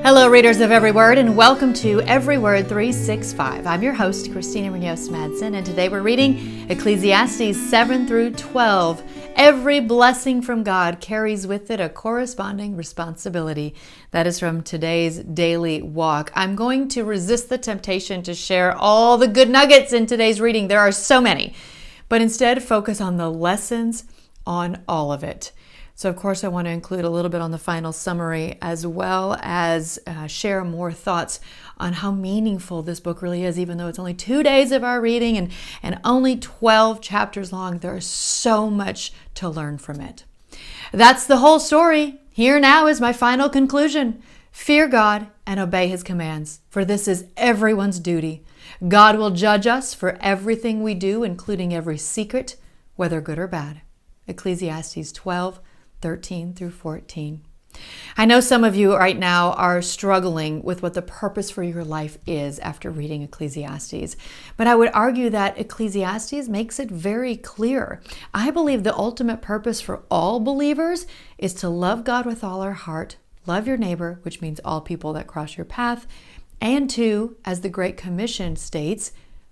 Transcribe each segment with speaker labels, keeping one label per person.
Speaker 1: Hello, readers of Every Word, and welcome to Every Word 365. I'm your host, Christina Munoz Madsen, and today we're reading Ecclesiastes 7 through 12. Every blessing from God carries with it a corresponding responsibility. That is from today's daily walk. I'm going to resist the temptation to share all the good nuggets in today's reading. There are so many, but instead focus on the lessons on all of it. So, of course, I want to include a little bit on the final summary, as well as share more thoughts on how meaningful this book really is. Even though it's only 2 days of our reading and only 12 chapters long, there is so much to learn from it. That's the whole story. Here now is my final conclusion. Fear God and obey His commands, for this is everyone's duty. God will judge us for everything we do, including every secret, whether good or bad. Ecclesiastes 12:13 through 14. I know some of you right now are struggling with what the purpose for your life is after reading Ecclesiastes, but I would argue that Ecclesiastes makes it very clear. I believe the ultimate purpose for all believers is to love God with all our heart, love your neighbor, which means all people that cross your path, and to, as the Great Commission states,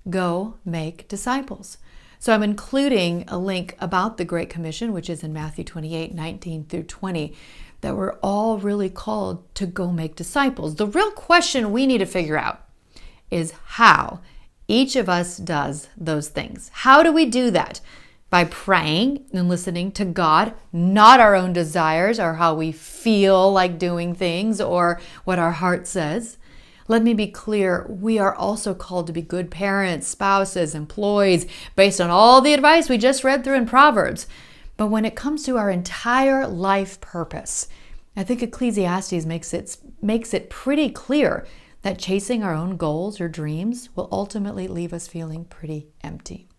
Speaker 1: go make disciples. So I'm including a link about the Great Commission, which is in Matthew 28:19 through 20, that we're all really called to go make disciples. The real question we need to figure out is how each of us does those things. How do we do that? By praying and listening to God, not our own desires or how we feel like doing things or what our heart says. Let me be clear, we are also called to be good parents, spouses, employees, based on all the advice we just read through in Proverbs. But when it comes to our entire life purpose, I think Ecclesiastes makes it pretty clear that chasing our own goals or dreams will ultimately leave us feeling pretty empty.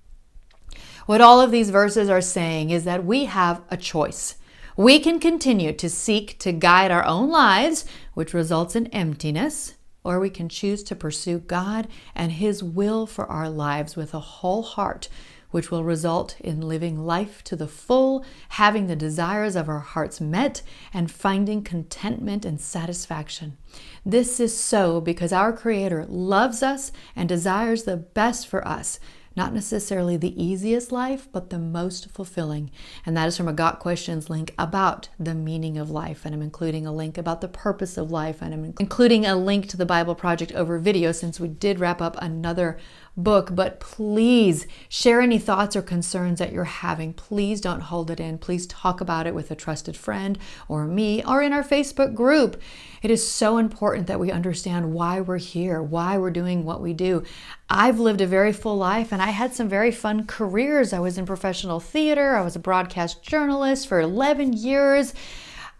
Speaker 1: What all of these verses are saying is that we have a choice. We can continue to seek to guide our own lives, which results in emptiness, or we can choose to pursue God and His will for our lives with a whole heart, which will result in living life to the full, having the desires of our hearts met, and finding contentment and satisfaction. This is so because our Creator loves us and desires the best for us. Not necessarily the easiest life, but the most fulfilling. And that is from a Got Questions link about the meaning of life. And I'm including a link about the purpose of life. And I'm including a link to the Bible Project over video since we did wrap up another book. But please share any thoughts or concerns that you're having. Please don't hold it in. Please talk about it with a trusted friend or me or in our Facebook group. It is so important that we understand why we're here, why we're doing what we do. I've lived a very full life and I had some very fun careers. I was in professional theater. I was a broadcast journalist for 11 years.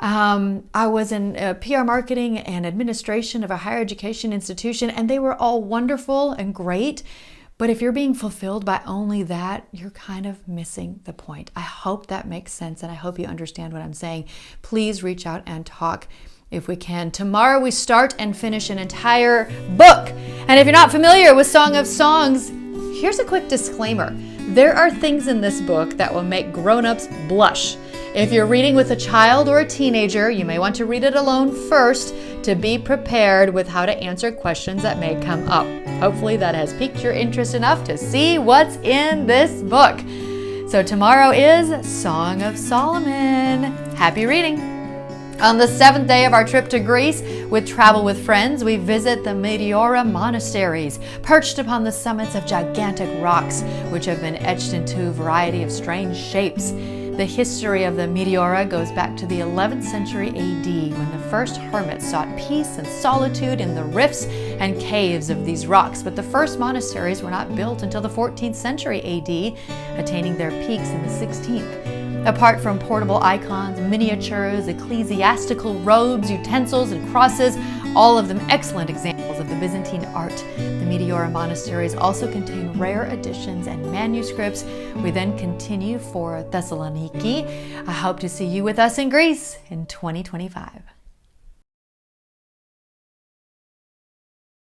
Speaker 1: I was in PR marketing and administration of a higher education institution, and they were all wonderful and great. But if you're being fulfilled by only that, you're kind of missing the point. I hope that makes sense, and I hope you understand what I'm saying. Please reach out and talk if we can. Tomorrow we start and finish an entire book. And if you're not familiar with Song of Songs, here's a quick disclaimer. There are things in this book that will make grown-ups blush. If you're reading with a child or a teenager, you may want to read it alone first to be prepared with how to answer questions that may come up. Hopefully that has piqued your interest enough to see what's in this book. So tomorrow is Song of Solomon. Happy reading! On the 7th day of our trip to Greece with Travel with Friends, we visit the Meteora monasteries, perched upon the summits of gigantic rocks, which have been etched into a variety of strange shapes. The history of the Meteora goes back to the 11th century AD, when the first hermits sought peace and solitude in the rifts and caves of these rocks. But the first monasteries were not built until the 14th century AD, attaining their peaks in the 16th. Apart from portable icons, miniatures, ecclesiastical robes, utensils, and crosses, all of them excellent examples of the Byzantine art, the Meteora monasteries also contain rare editions and manuscripts. We then continue for Thessaloniki. I hope to see you with us in Greece in 2025.